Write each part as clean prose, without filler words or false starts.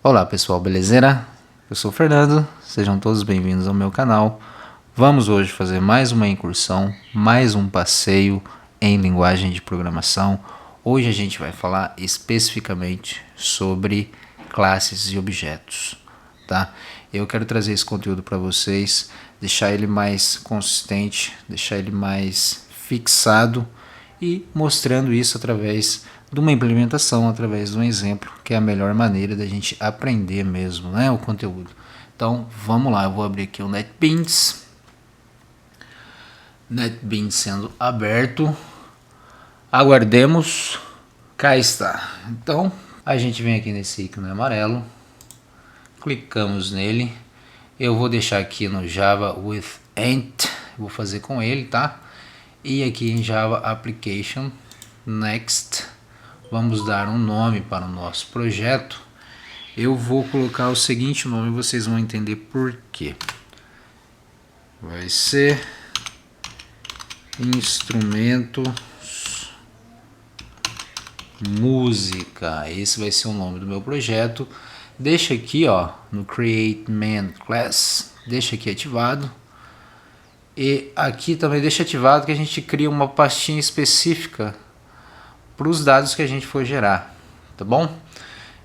Olá pessoal, belezeira? Eu sou o Fernando, sejam todos bem-vindos ao meu canal. Vamos hoje fazer mais uma incursão, mais um passeio em linguagem de programação. Hoje a gente vai falar especificamente sobre classes e objetos, tá? Eu quero trazer esse conteúdo para vocês, deixar ele mais consistente, deixar ele mais fixado e mostrando isso através de uma implementação, através de um exemplo, que é a melhor maneira da gente aprender mesmo, né, o conteúdo. Então vamos lá, eu vou abrir aqui o NetBeans sendo aberto, aguardemos, cá está. Então a gente vem aqui nesse ícone amarelo, clicamos nele, eu vou deixar aqui no Java with Ent, vou fazer com ele, tá? E aqui em Java Application, Next, vamos dar um nome para o nosso projeto. Eu vou colocar o seguinte nome, vocês vão entender por quê. Vai ser instrumentos música. Esse vai ser o nome do meu projeto. Deixa aqui, ó, no Create Main Class, deixa aqui ativado. E aqui também deixa ativado que a gente cria uma pastinha específica para os dados que a gente for gerar, tá bom?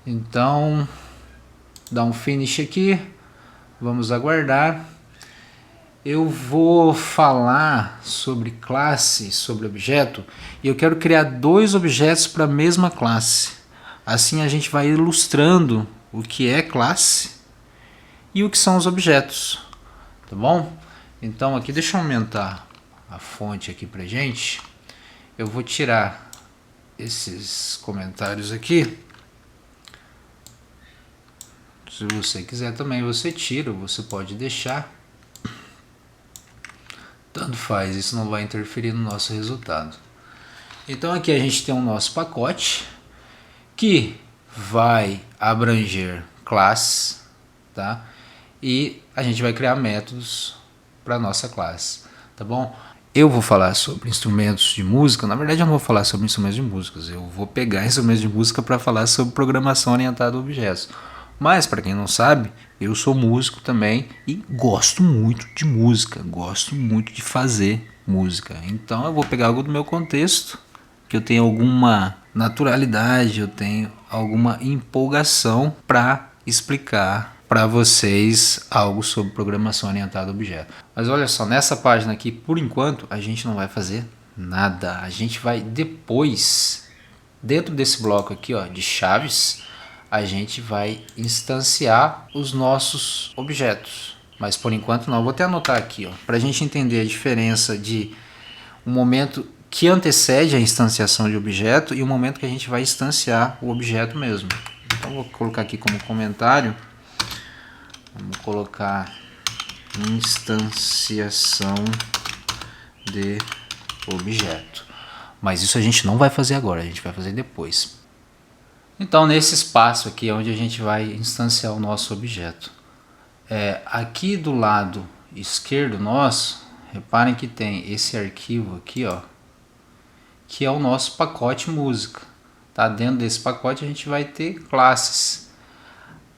Então, dá um finish aqui, vamos aguardar. Eu vou falar sobre classe, sobre objeto, e eu quero criar dois objetos para a mesma classe. Assim a gente vai ilustrando o que é classe e o que são os objetos, tá bom? Então aqui, deixa eu aumentar a fonte aqui pra gente. Eu vou tirar esses comentários aqui. Se você quiser também você tira, você pode deixar. Tanto faz, isso não vai interferir no nosso resultado. Então aqui a gente tem o nosso pacote que vai abranger classes, tá? E a gente vai criar métodos para nossa classe, tá bom? Eu vou falar sobre instrumentos de música. Na verdade eu não vou falar sobre instrumentos de música, eu vou pegar instrumentos de música para falar sobre programação orientada a objetos. Mas para quem não sabe, eu sou músico também e gosto muito de música, gosto muito de fazer música. Então eu vou pegar algo do meu contexto, que eu tenho alguma naturalidade, eu tenho alguma empolgação para explicar para vocês algo sobre programação orientada a objeto. Mas olha só, nessa página aqui, por enquanto, a gente não vai fazer nada. A gente vai depois, dentro desse bloco aqui, ó, de chaves, a gente vai instanciar os nossos objetos. Mas por enquanto não, eu vou até anotar aqui, ó, para a gente entender a diferença de um momento que antecede a instanciação de objeto e o momento que a gente vai instanciar o objeto mesmo. Então vou colocar aqui como comentário. Vamos colocar instanciação de objeto. Mas isso a gente não vai fazer agora, a gente vai fazer depois. Então nesse espaço aqui é onde a gente vai instanciar o nosso objeto. Aqui do lado esquerdo nosso, reparem que tem esse arquivo aqui, ó, que é o nosso pacote música. Tá? Dentro desse pacote a gente vai ter classes.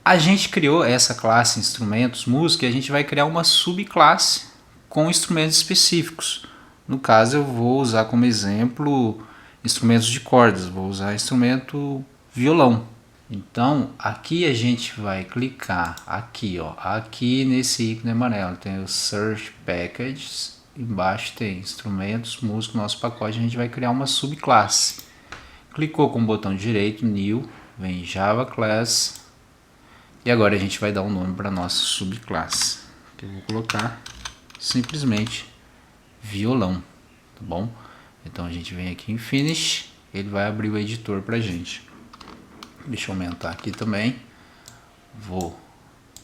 A gente criou essa classe instrumentos música e a gente vai criar uma subclasse com instrumentos específicos. No caso eu vou usar como exemplo instrumentos de cordas, vou usar instrumento violão. Então aqui a gente vai clicar aqui, ó, aqui nesse ícone amarelo tem o Search Packages, embaixo tem instrumentos música, nosso pacote, a gente vai criar uma subclasse. Clicou com o botão direito, New, vem Java Class. E agora a gente vai dar um nome para a nossa subclasse, que eu vou colocar simplesmente violão, tá bom? Então a gente vem aqui em Finish, ele vai abrir o editor para a gente. Deixa eu aumentar aqui também, vou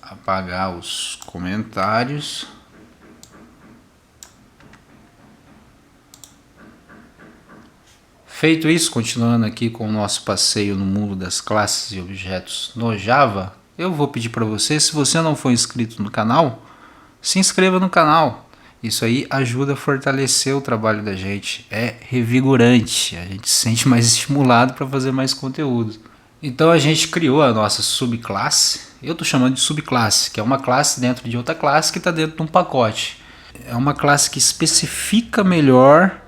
apagar os comentários. Feito isso, continuando aqui com o nosso passeio no mundo das classes e objetos no Java, eu vou pedir para você, se você não for inscrito no canal, se inscreva no canal. Isso aí ajuda a fortalecer o trabalho da gente, é revigorante, a gente se sente mais estimulado para fazer mais conteúdo. Então a gente criou a nossa subclasse, eu estou chamando de subclasse, que é uma classe dentro de outra classe que está dentro de um pacote. É uma classe que especifica melhor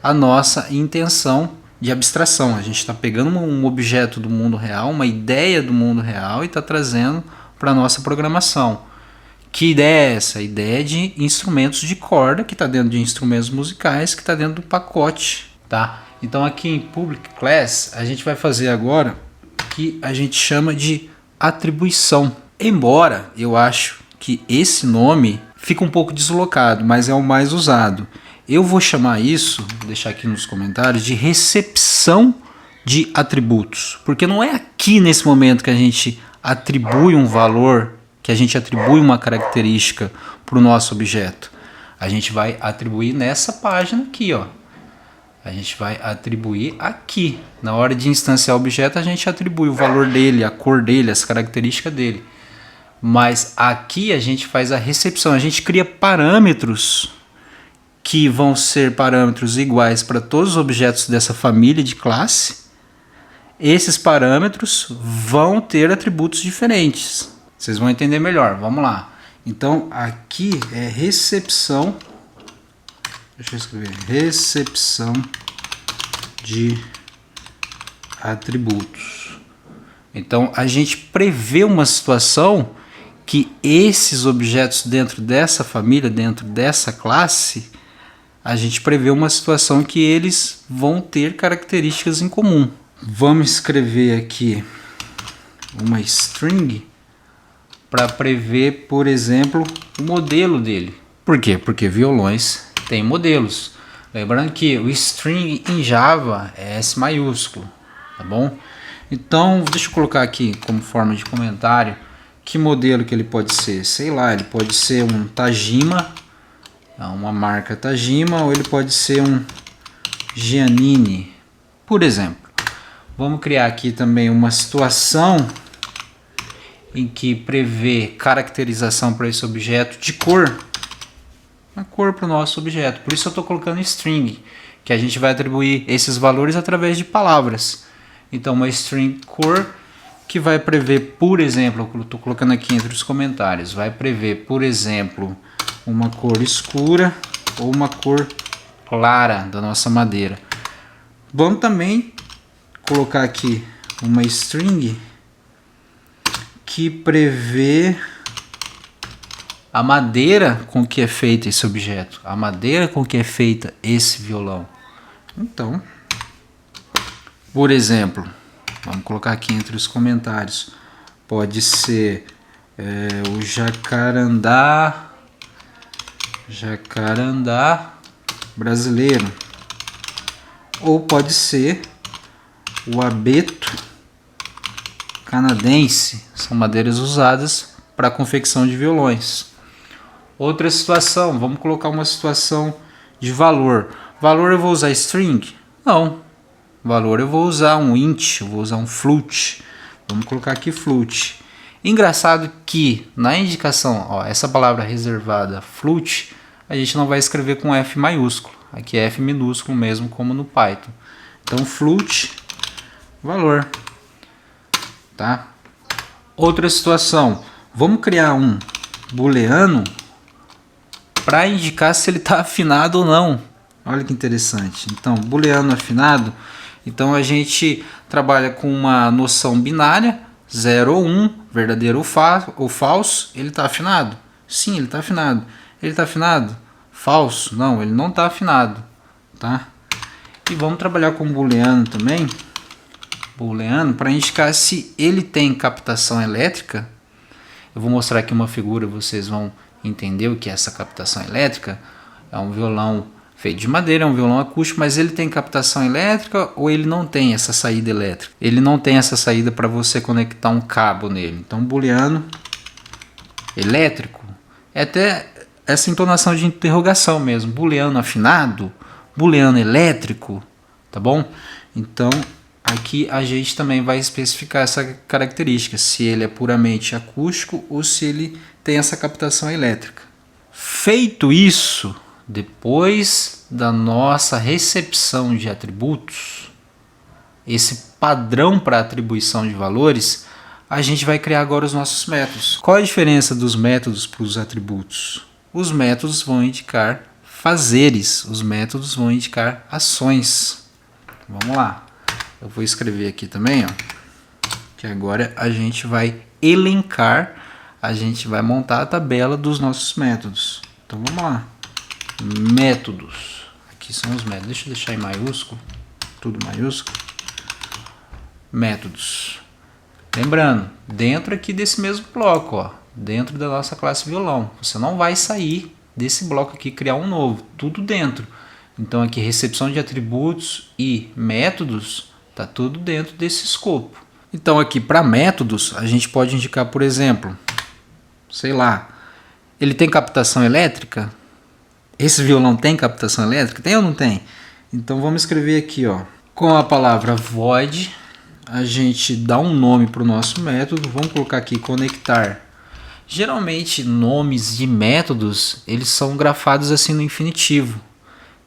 a nossa intenção de abstração. A gente está pegando um objeto do mundo real, uma ideia do mundo real e está trazendo para a nossa programação. Que ideia é essa? A ideia de instrumentos de corda, que está dentro de instrumentos musicais, que está dentro do pacote. Tá? Então aqui em Public Class a gente vai fazer agora que a gente chama de atribuição. Embora eu acho que esse nome fica um pouco deslocado, mas é o mais usado. Eu vou chamar isso, vou deixar aqui nos comentários, de recepção de atributos. Porque não é aqui nesse momento que a gente atribui um valor, que a gente atribui uma característica para o nosso objeto. A gente vai atribuir nessa página aqui, ó. A gente vai atribuir aqui. Na hora de instanciar o objeto, a gente atribui o valor dele, a cor dele, as características dele. Mas aqui a gente faz a recepção. A gente cria parâmetros que vão ser parâmetros iguais para todos os objetos dessa família de classe. Esses parâmetros vão ter atributos diferentes. Vocês vão entender melhor. Vamos lá. Então, aqui é recepção. Deixa eu escrever. Recepção de atributos. Então, a gente prevê uma situação que esses objetos dentro dessa família, dentro dessa classe, a gente prevê uma situação que eles vão ter características em comum. Vamos escrever aqui uma string para prever, por exemplo, o modelo dele. Por quê? Porque violões têm modelos. Lembrando que o string em Java é S maiúsculo, tá bom? Então, deixa eu colocar aqui como forma de comentário que modelo que ele pode ser. Sei lá, ele pode ser um Tajima, uma marca Tajima, ou ele pode ser um Giannini, por exemplo. Vamos criar aqui também uma situação em que prevê caracterização para esse objeto de cor. A cor para o nosso objeto. Por isso eu estou colocando string, que a gente vai atribuir esses valores através de palavras. Então uma string cor que vai prever, por exemplo, eu estou colocando aqui entre os comentários, vai prever, por exemplo, uma cor escura ou uma cor clara da nossa madeira. Vamos também colocar aqui uma string que prevê a madeira com que é feito esse objeto, a madeira com que é feita esse violão. Então, por exemplo, vamos colocar aqui entre os comentários, pode ser o jacarandá brasileiro, ou pode ser o abeto canadense. São madeiras usadas para a confecção de violões. Outra situação, vamos colocar uma situação de valor. Valor eu vou usar string? Não. Valor eu vou usar um int, eu vou usar um float. Vamos colocar aqui float. Engraçado que na indicação, ó, essa palavra reservada float, a gente não vai escrever com F maiúsculo. Aqui é F minúsculo mesmo, como no Python. Então float, valor. Tá? Outra situação, vamos criar um booleano para indicar se ele está afinado ou não. Olha que interessante. Então, booleano afinado, então a gente trabalha com uma noção binária, 0 ou 1, verdadeiro ou falso. Ele está afinado? Sim, ele está afinado. Ele está afinado? Falso? Não, ele não está afinado. Tá? E vamos trabalhar com booleano também. Booleano para indicar se ele tem captação elétrica. Eu vou mostrar aqui uma figura, vocês vão entender o que é essa captação elétrica. É um violão feito de madeira, é um violão acústico, mas ele tem captação elétrica ou ele não tem essa saída elétrica? Ele não tem essa saída para você conectar um cabo nele. Então, booleano elétrico é até essa entonação de interrogação mesmo. Booleano afinado, booleano elétrico, tá bom? Então, aqui a gente também vai especificar essa característica, se ele é puramente acústico ou se ele tem essa captação elétrica. Feito isso, depois da nossa recepção de atributos, esse padrão para atribuição de valores, a gente vai criar agora os nossos métodos. Qual a diferença dos métodos para os atributos? Os métodos vão indicar fazeres, os métodos vão indicar ações. Vamos lá, eu vou escrever aqui também, ó, que agora a gente vai elencar, a gente vai montar a tabela dos nossos métodos. Então vamos lá, métodos, aqui são os métodos, deixa eu deixar em maiúsculo, tudo maiúsculo, métodos. Lembrando, dentro aqui desse mesmo bloco, ó, dentro da nossa classe violão, você não vai sair desse bloco aqui, criar um novo, tudo dentro. Então aqui recepção de atributos e métodos, tá tudo dentro desse escopo. Então aqui para métodos, a gente pode indicar, por exemplo, sei lá, ele tem captação elétrica? Esse violão tem captação elétrica? Tem ou não tem? Então vamos escrever aqui, ó, com a palavra void, a gente dá um nome para o nosso método, vamos colocar aqui conectar. Geralmente nomes de métodos, eles são grafados assim no infinitivo,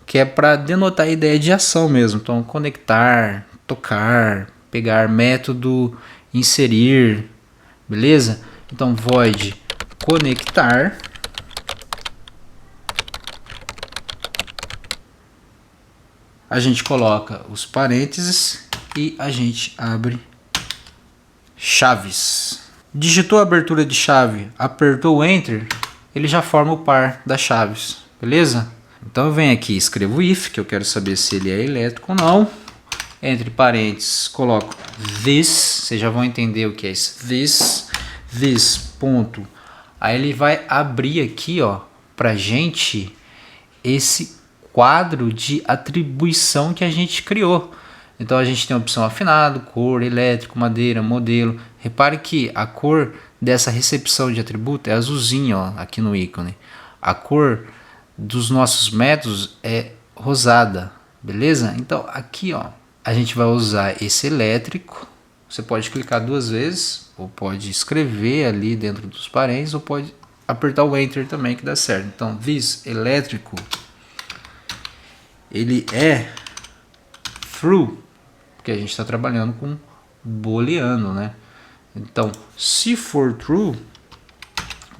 que é para denotar a ideia de ação mesmo. Então conectar, tocar, pegar, método, inserir, beleza? Então void conectar, a gente coloca os parênteses e a gente abre chaves. Digitou a abertura de chave, apertou o Enter, ele já forma o par das chaves, beleza? Então eu venho aqui, escrevo o if, que eu quero saber se ele é elétrico ou não. Entre parênteses, coloco this, vocês já vão entender o que é isso. This, ponto. Aí ele vai abrir aqui, ó, pra gente esse quadro de atribuição que a gente criou. Então a gente tem a opção afinado, cor, elétrico, madeira, modelo. Repare que a cor dessa recepção de atributo é azulzinha, ó, aqui no ícone. A cor dos nossos métodos é rosada, beleza? Então aqui, ó, a gente vai usar esse elétrico. Você pode clicar 2 vezes, ou pode escrever ali dentro dos parênteses, ou pode apertar o Enter também que dá certo. Então this elétrico, ele é true, porque a gente está trabalhando com booleano, né? Então, se for true,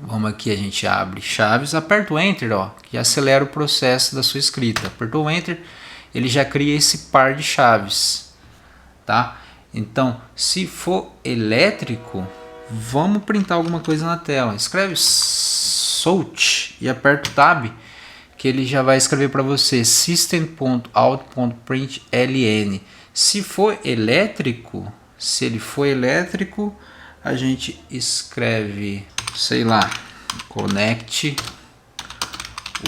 vamos aqui, a gente abre chaves, aperta o Enter, ó, que acelera o processo da sua escrita. Apertou o Enter, ele já cria esse par de chaves, tá? Então, se for elétrico, vamos printar alguma coisa na tela. Escreve Solt e aperta o Tab, que ele já vai escrever para você system.out.println. Se for elétrico, se ele for elétrico, a gente escreve, sei lá, conecte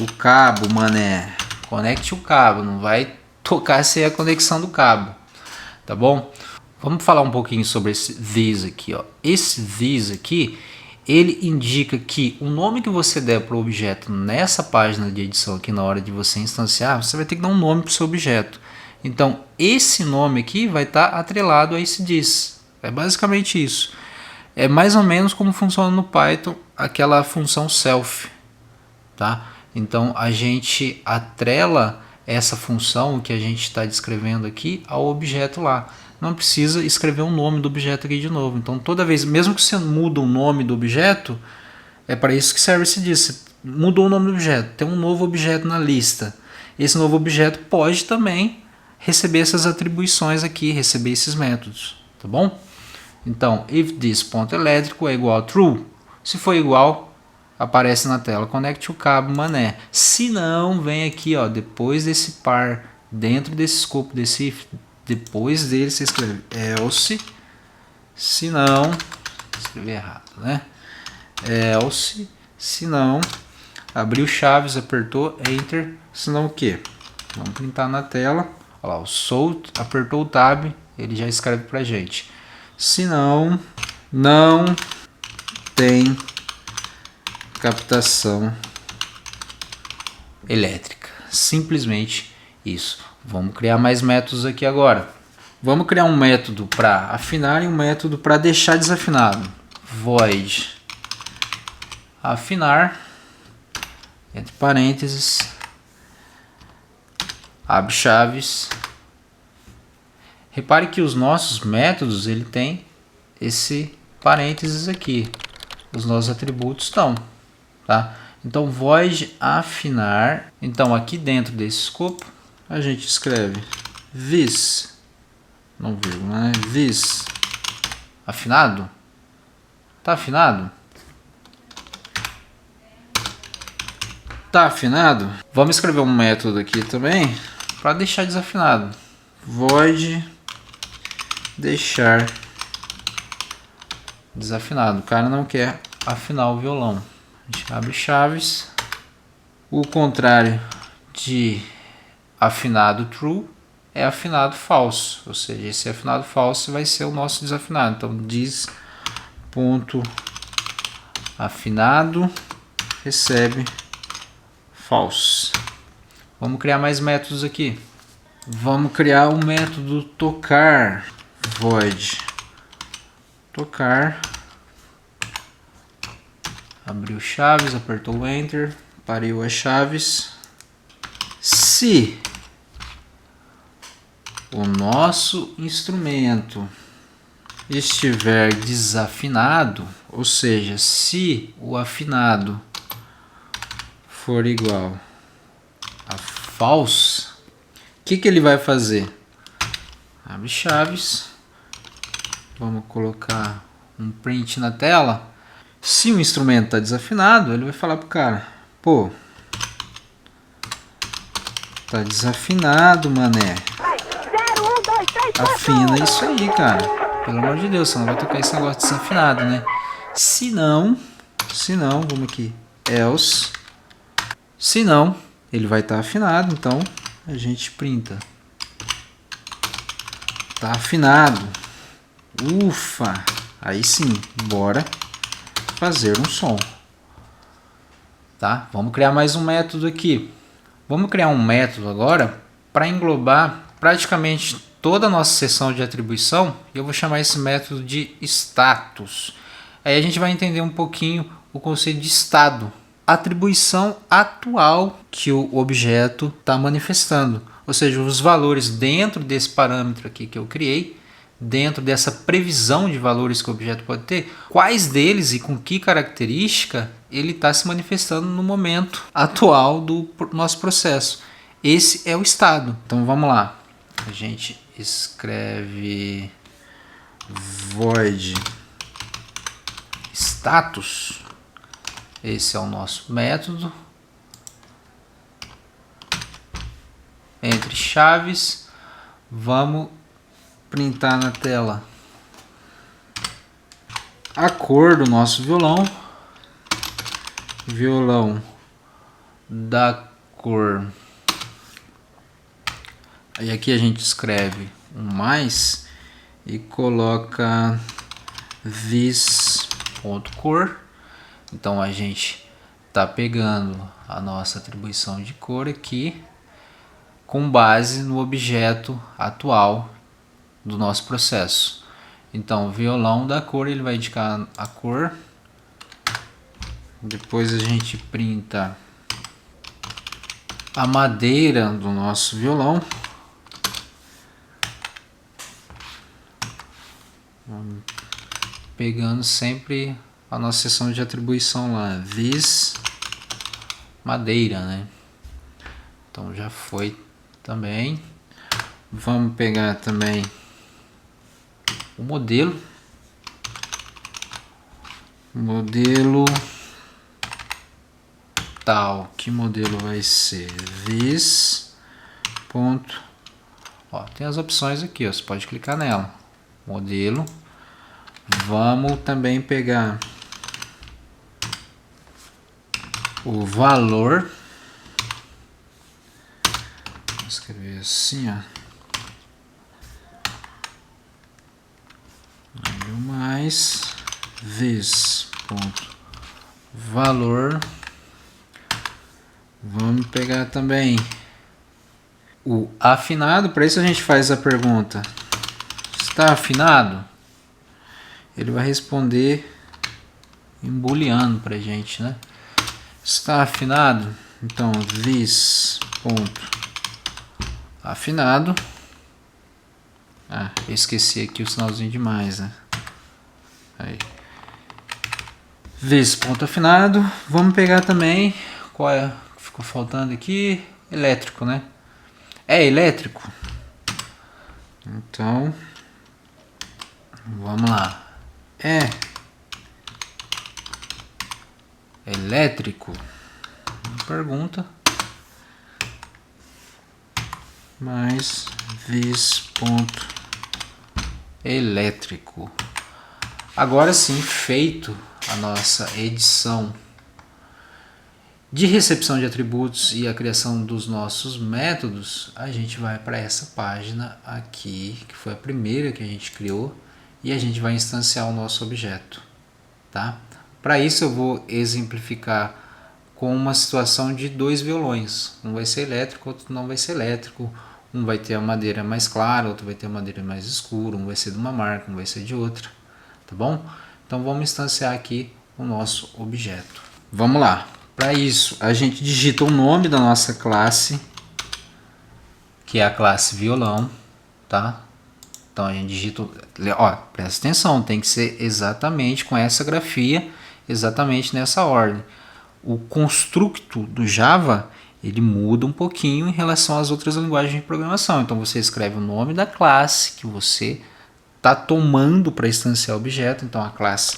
o cabo, mané. Conecte o cabo, não vai tocar sem a conexão do cabo, tá bom? Vamos falar um pouquinho sobre esse this aqui, ó. Esse this aqui, ele indica que o nome que você der para o objeto nessa página de edição aqui na hora de você instanciar, você vai ter que dar um nome para o seu objeto. Então, esse nome aqui vai estar atrelado a esse this. É basicamente isso. É mais ou menos como funciona no Python aquela função self, tá? Então, a gente atrela essa função que a gente está descrevendo aqui ao objeto lá. Não precisa escrever o nome do objeto aqui de novo. Então, toda vez, mesmo que você muda o nome do objeto, é para isso que serve esse this. Você mudou o nome do objeto, tem um novo objeto na lista. Esse novo objeto pode também receber essas atribuições aqui, receber esses métodos, tá bom? Então, if this.elétrico é igual a true, se for igual, aparece na tela, conecte o cabo, mané. Se não, vem aqui, ó, depois desse par, dentro desse escopo, desse if, depois dele você escreve else, se não, escrevi errado, né? Else, se não, abriu chaves, apertou Enter, se não o que? Vamos printar na tela. Olha lá, o Solt apertou o Tab, ele já escreve pra gente. Se não, não tem captação elétrica. Simplesmente isso. Vamos criar mais métodos aqui agora. Vamos criar um método para afinar e um método para deixar desafinado. Void afinar, entre parênteses, abre chaves, Repare que os nossos métodos, ele tem esse parênteses aqui. Os nossos atributos estão, tá? Então, void afinar. Então, aqui dentro desse escopo, a gente escreve this, não vírgula, né? This afinado. Tá afinado? Tá afinado? Vamos escrever um método aqui também para deixar desafinado. Void deixar desafinado. O cara não quer afinar o violão. A gente abre chaves. O contrário de afinado true é afinado falso. Ou seja, esse afinado falso vai ser o nosso desafinado. Então, diz ponto afinado recebe false. Vamos criar mais métodos aqui. Vamos criar o método tocar. Void tocar. Abriu chaves, apertou o Enter, pariu as chaves. Se o nosso instrumento estiver desafinado, ou seja, se o afinado for igual a false, o que ele vai fazer? Abre chaves, vamos colocar um print na tela. Se o instrumento está desafinado, ele vai falar pro cara, pô, tá desafinado, mané. Afina isso aí, cara. Pelo amor de Deus, você não vai tocar esse negócio desafinado, né? Se não, vamos aqui, else. Se não, ele vai estar afinado, então a gente printa. Tá afinado. Ufa! Aí sim, bora fazer um som. Tá? Vamos criar mais um método aqui. Vamos criar um método agora para englobar praticamente toda a nossa seção de atribuição. E eu vou chamar esse método de status. Aí a gente vai entender um pouquinho o conceito de estado. Atribuição atual que o objeto está manifestando. Ou seja, os valores dentro desse parâmetro aqui que eu criei, dentro dessa previsão de valores que o objeto pode ter, quais deles e com que característica ele está se manifestando no momento atual do nosso processo. Esse é o estado. Então vamos lá. A gente escreve void status. Esse é o nosso método. Entre chaves, vamos printar na tela a cor do nosso violão. Violão da cor. Aí aqui a gente escreve um mais e coloca this.cor. Então a gente está pegando a nossa atribuição de cor aqui com base no objeto atual do nosso processo. Então, o violão da cor, ele vai indicar a cor. Depois a gente printa a madeira do nosso violão. Vamos pegando sempre a nossa seção de atribuição lá, this madeira, né? Então já foi também. Vamos pegar também o modelo. Modelo tal. Que modelo vai ser? This. Ponto. Ó, tem as opções aqui, ó, você pode clicar nela. Modelo. Vamos também pegar o valor. Vou escrever assim, ó. Mais this ponto valor. Vamos pegar também o afinado. Para isso a gente faz a pergunta: está afinado? Ele vai responder em booleano para a gente, né? Está afinado? Então this ponto afinado. Ah, eu esqueci aqui o sinalzinho de mais, né? Aí. Vezes ponto afinado. Vamos pegar também, qual é que ficou faltando aqui? Elétrico, né? É elétrico. Então, vamos lá. É elétrico? Pergunta. Mais vis ponto elétrico. Agora sim, feito a nossa edição de recepção de atributos e a criação dos nossos métodos, a gente vai para essa página aqui, que foi a primeira que a gente criou, e a gente vai instanciar o nosso objeto. Tá? Para isso eu vou exemplificar com uma situação de dois violões. Um vai ser elétrico, outro não vai ser elétrico. Um vai ter a madeira mais clara, outro vai ter a madeira mais escura. Um vai ser de uma marca, um vai ser de outra. Tá bom? Então vamos instanciar aqui o nosso objeto. Vamos lá. Para isso, a gente digita o nome da nossa classe, que é a classe violão, tá? Então a gente digita, ó, presta atenção, tem que ser exatamente com essa grafia, exatamente nessa ordem. O construto do Java, ele muda um pouquinho em relação às outras linguagens de programação. Então você escreve o nome da classe que você está tomando para instanciar o objeto. Então a classe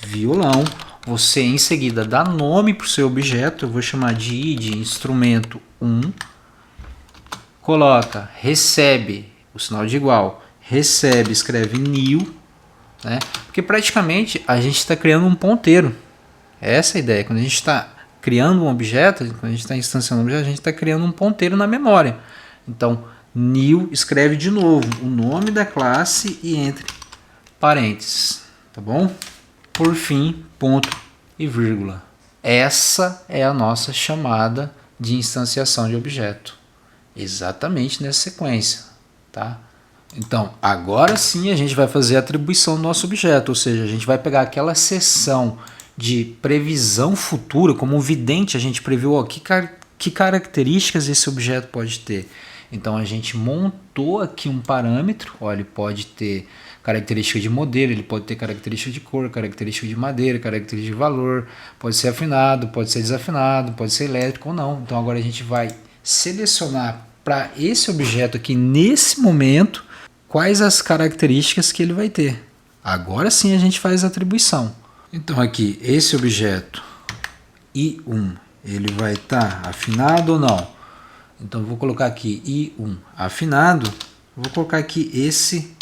violão, você em seguida dá nome para o seu objeto. Eu vou chamar de id instrumento 1. Coloca recebe, o sinal de igual, recebe, escreve new, né? Porque praticamente a gente está criando um ponteiro. Essa é a ideia. Quando a gente está criando um objeto, quando a gente está instanciando um objeto, a gente está criando um ponteiro na memória. Então, new escreve de novo o nome da classe e entre parênteses, tá bom? Por fim, ponto e vírgula. Essa é a nossa chamada de instanciação de objeto. Exatamente nessa sequência, tá? Então, agora sim a gente vai fazer a atribuição do nosso objeto, ou seja, a gente vai pegar aquela seção de previsão futura, como um vidente a gente previu, ó, que características esse objeto pode ter. Então a gente montou aqui um parâmetro, ó, ele pode ter característica de modelo, ele pode ter característica de cor, característica de madeira, característica de valor, pode ser afinado, pode ser desafinado, pode ser elétrico ou não. Então agora a gente vai selecionar para esse objeto aqui nesse momento quais as características que ele vai ter. Agora sim a gente faz a atribuição. Então aqui, esse objeto I1, ele vai estar afinado ou não? Então eu vou colocar aqui I1 afinado, vou colocar aqui esse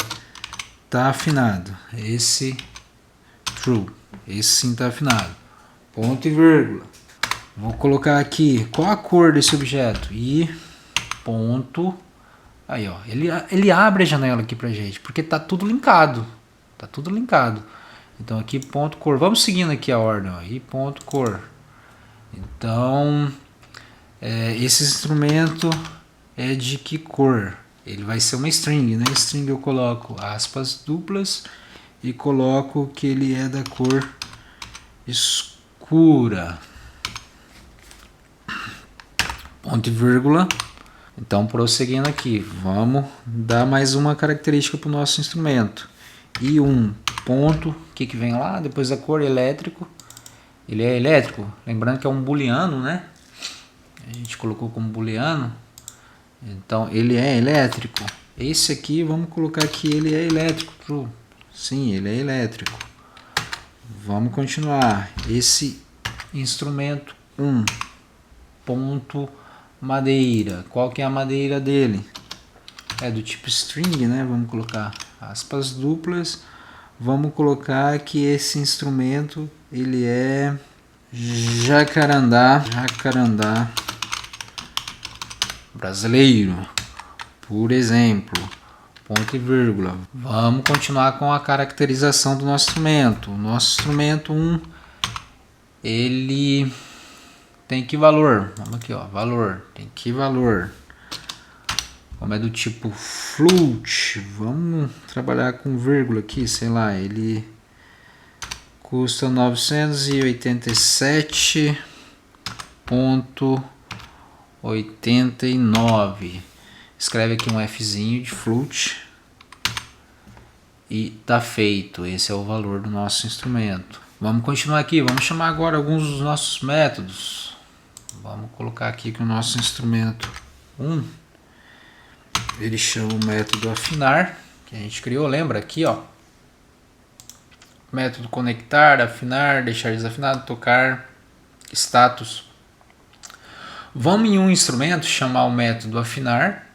está afinado, esse true, esse sim está afinado, ponto e vírgula. Vou colocar aqui, qual a cor desse objeto? I ponto, aí ó, ele abre a janela aqui pra gente, porque tá tudo linkado, tá tudo linkado. Então aqui ponto cor, vamos seguindo aqui a ordem, ó, I ponto cor. Então esse instrumento é de que cor? Ele vai ser uma string, né? String eu coloco aspas duplas e coloco que ele é da cor escura. Ponto e vírgula. Então, prosseguindo aqui, vamos dar mais uma característica para o nosso instrumento. I1 ponto, o que vem lá? Depois da cor, elétrico. Ele é elétrico, lembrando que é um booleano, né? A gente colocou como booleano. Então, ele é elétrico. Esse aqui, vamos colocar que ele é elétrico. True. Sim, ele é elétrico. Vamos continuar. Esse instrumento 1 ponto madeira. Qual que é a madeira dele? É do tipo string, né? Vamos colocar aspas duplas. Vamos colocar que esse instrumento ele é jacarandá brasileiro, por exemplo, ponto e vírgula. Vamos continuar com a caracterização do nosso instrumento. O nosso instrumento 1, ele tem que valor? Vamos aqui, ó, valor. Tem que valor. Como é do tipo float, vamos trabalhar com vírgula aqui, sei lá, ele custa 987,89. Escreve aqui um Fzinho de float. e tá feito. Esse é o valor do nosso instrumento. Vamos continuar aqui, vamos chamar agora alguns dos nossos métodos. Vamos colocar aqui que o nosso instrumento 1, ele chama o método afinar, que a gente criou, lembra aqui, ó. Método conectar, afinar, deixar desafinado, tocar, status. Vamos em um instrumento chamar o método afinar,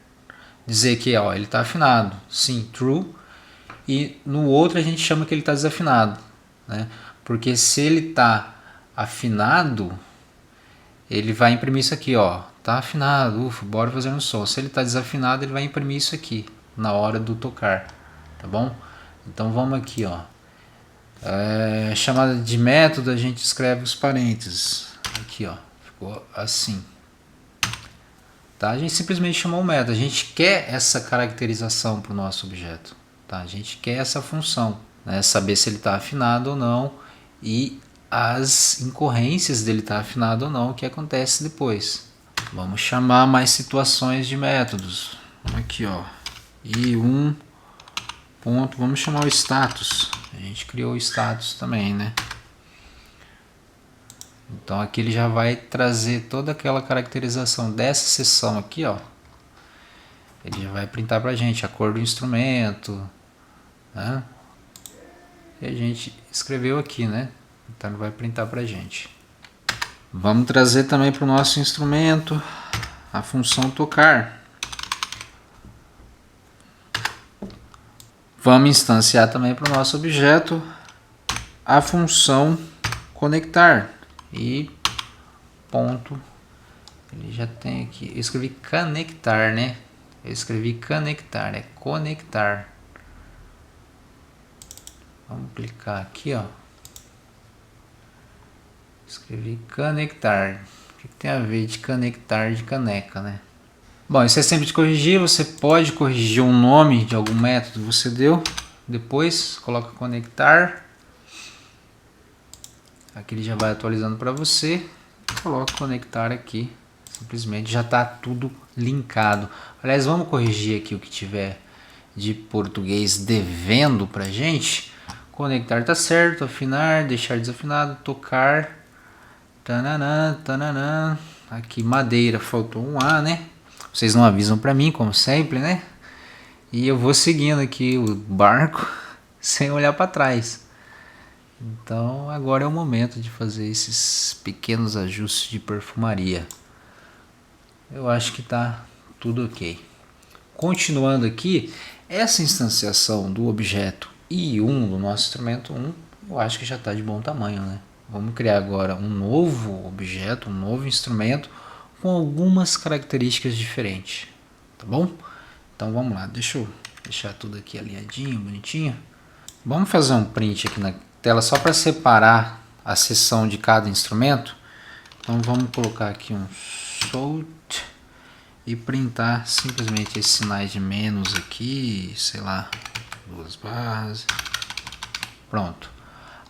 dizer que ó, ele está afinado, sim, true, e no outro a gente chama que ele está desafinado, né? Porque se ele está afinado, ele vai imprimir isso aqui, ó, tá afinado, ufa, bora fazer um som. Se ele está desafinado, ele vai imprimir isso aqui na hora do tocar, tá bom? Então vamos aqui, ó, chamada de método, a gente escreve os parênteses aqui, ó, ficou assim. Tá? A gente simplesmente chamou o método, a gente quer essa caracterização para o nosso objeto, tá? A gente quer essa função, né? Saber se ele está afinado ou não e as incorrências dele estar afinado ou não, o que acontece depois. Vamos chamar mais situações de métodos. Aqui, ó, e um ponto, vamos chamar o status. A gente criou o status também, né? Então aqui ele já vai trazer toda aquela caracterização dessa seção aqui, ó. Ele já vai printar pra gente a cor do instrumento, né? E a gente escreveu aqui, né? Então ele vai printar pra gente. Vamos trazer também para o nosso instrumento a função tocar. Vamos instanciar também para o nosso objeto a função conectar. E ponto, ele já tem aqui, eu escrevi conectar, né? Eu escrevi conectar, é conectar. Vamos clicar aqui, ó. Escrevi conectar. O que tem a ver de conectar de caneca, né? Bom, isso é sempre de corrigir. Você pode corrigir um nome de algum método que você deu. Depois coloca conectar. Aqui ele já vai atualizando para você. Coloca conectar aqui. Simplesmente já está tudo linkado. Aliás, vamos corrigir aqui o que tiver de português devendo para gente. Conectar tá certo, afinar, deixar desafinado, tocar. Tananã, tananã. Aqui madeira, faltou um A, né? Vocês não avisam para mim, como sempre, né? E eu vou seguindo aqui o barco sem olhar para trás. Então agora é o momento de fazer esses pequenos ajustes de perfumaria. Eu acho que tá tudo ok. Continuando aqui, essa instanciação do objeto I1 do nosso instrumento 1, eu acho que já está de bom tamanho, né? Vamos criar agora um novo objeto, um novo instrumento com algumas características diferentes, tá bom? Então vamos lá, deixa eu deixar tudo aqui alinhadinho, bonitinho. Vamos fazer um print aqui na tela só para separar a seção de cada instrumento. Então vamos colocar aqui um sort e printar simplesmente esses sinais de menos aqui, sei lá, 2 barras. Pronto.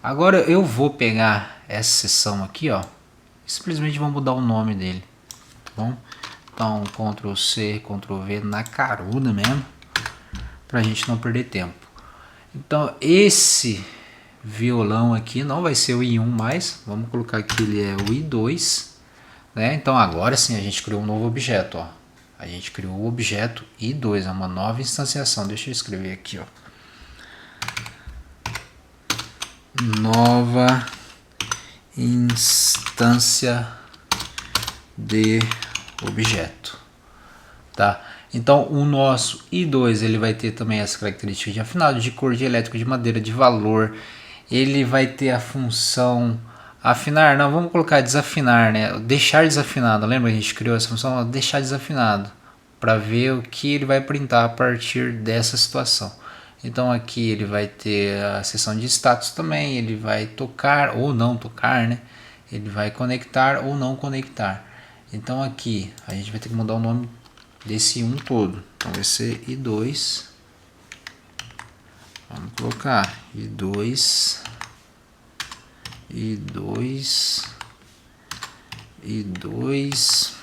Agora eu vou pegar essa seção aqui, ó, e simplesmente vou mudar o nome dele, tá bom? Então Ctrl C, Ctrl V na caruda mesmo, pra gente não perder tempo. Então esse violão aqui não vai ser o I1 mais, vamos colocar que ele é o I2, né? Então agora sim a gente criou um novo objeto, ó. A gente criou o objeto I2, é uma nova instanciação. Deixa eu escrever aqui, ó. Nova instância de objeto, tá? Então o nosso I2 ele vai ter também essa característica de afinado, de cor, de elétrico, de madeira, de valor. Ele vai ter a função afinar, não, vamos colocar desafinar, né? Deixar desafinado, lembra que a gente criou essa função? Deixar desafinado, para ver o que ele vai printar a partir dessa situação. Então aqui ele vai ter a seção de status também, ele vai tocar ou não tocar, né? Ele vai conectar ou não conectar. Então aqui a gente vai ter que mudar o nome desse um todo. Então vai ser I2. Vamos colocar I2, I2, I2,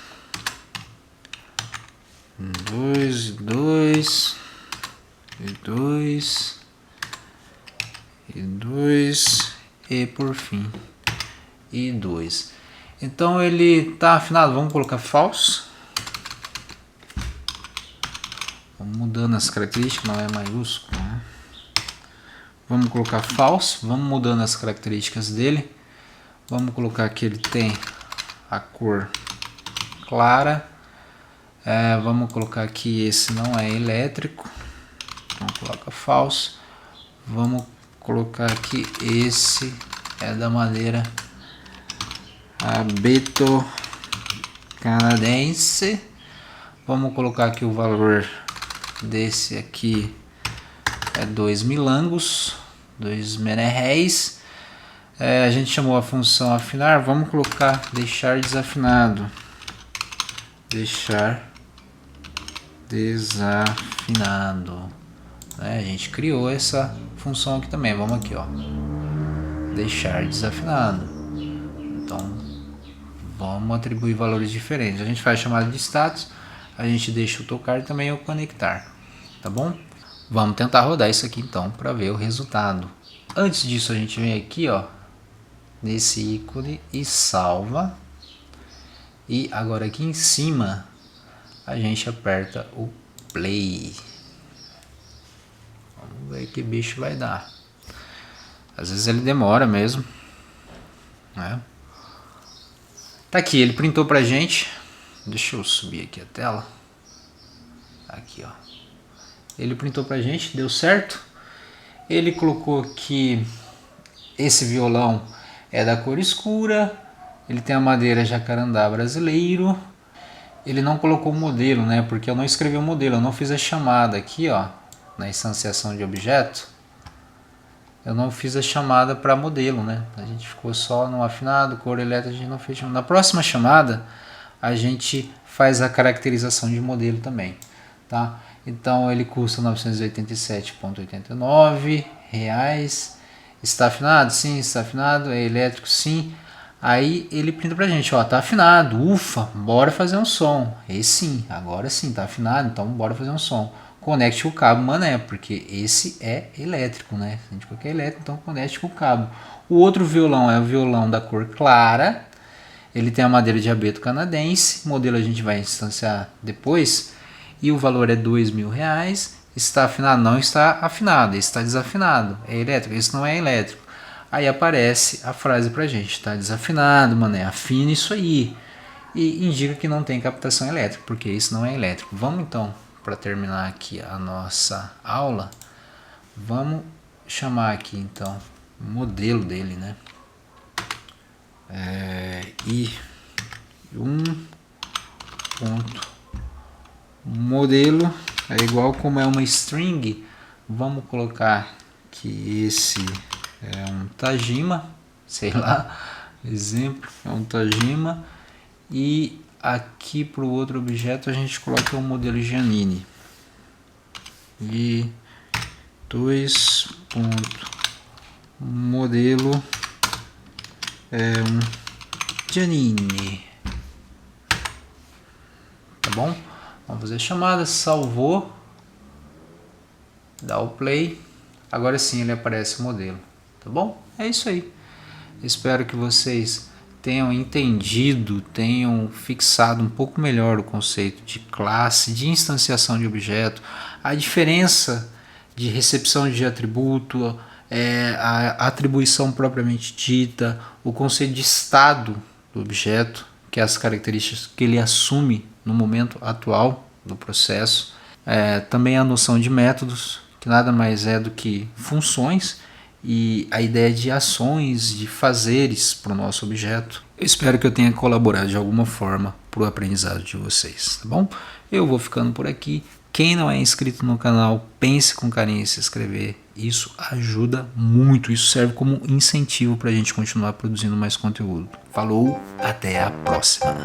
I2, I2, I2, I2 e por fim I2. Então ele está afinado, vamos colocar false. Vamos mudando as características, não é maiúsculo, né? Vamos colocar false, vamos mudando as características dele. Vamos colocar que ele tem a cor clara. Vamos colocar que esse não é elétrico. Então coloca false. Vamos colocar que esse é da madeira abeto canadense. Vamos colocar que o valor desse aqui é 2 milangos, 2 menerréis. A gente chamou a função afinar, vamos colocar deixar desafinado. Deixar desafinado. A gente criou essa função aqui também. Vamos aqui, ó. Deixar desafinado. Então, vamos atribuir valores diferentes. A gente faz chamada de status. A gente deixa o tocar e também o conectar. Tá bom? Vamos tentar rodar isso aqui então para ver o resultado. Antes disso, a gente vem aqui, ó, nesse ícone e salva. E agora aqui em cima a gente aperta o play. Vamos ver que bicho vai dar. Às vezes ele demora mesmo, né? Tá aqui, ele printou pra gente. Deixa eu subir aqui a tela. Aqui, ó. Ele printou pra gente, deu certo. Ele colocou que esse violão é da cor escura. Ele tem a madeira jacarandá brasileiro. Ele não colocou o modelo, né? Porque eu não escrevi o modelo, eu não fiz a chamada aqui, ó, na instanciação de objeto. Eu não fiz a chamada para modelo, né? A gente ficou só no afinado, cor elétrica, a gente não fez. Na próxima chamada, a gente faz a caracterização de modelo também, tá? Então ele custa R$ 987,89. Está afinado? Sim, está afinado. É elétrico? Sim. Aí ele printa pra gente, ó, tá afinado, ufa, bora fazer um som. E sim, agora sim, tá afinado, então bora fazer um som. Conecte o cabo mané, porque esse é elétrico, né? Se a gente colocar elétrico, então conecte com o cabo. O outro violão é o violão da cor clara. Ele tem a madeira de abeto canadense. O modelo a gente vai instanciar depois. E o valor é R$2.000. Está afinado? Não está afinado, está desafinado. É elétrico? Esse não é elétrico. Aí aparece a frase pra gente, está desafinado, mané, afina isso aí. E indica que não tem captação elétrica, porque isso não é elétrico. Vamos então, para terminar aqui a nossa aula, vamos chamar aqui então o modelo dele, né? Modelo é igual, como é uma string, vamos colocar que esse é um Tajima, sei lá, exemplo, é um Tajima. E aqui para o outro objeto a gente coloca o modelo Giannini. E modelo é um Giannini. Tá bom? Vamos fazer a chamada, salvou, dá o play. Agora sim ele aparece o modelo. Tá bom? É isso aí. Espero que vocês tenham entendido, tenham fixado um pouco melhor o conceito de classe, de instanciação de objeto, a diferença de recepção de atributo, a atribuição propriamente dita, o conceito de estado do objeto, que é as características que ele assume no momento atual do processo. Também a noção de métodos, que nada mais é do que funções, e a ideia de ações, de fazeres para o nosso objeto. Eu espero que eu tenha colaborado de alguma forma para o aprendizado de vocês, tá bom? Eu vou ficando por aqui. Quem não é inscrito no canal, pense com carinho em se inscrever. Isso ajuda muito, isso serve como incentivo para a gente continuar produzindo mais conteúdo. Falou, até a próxima!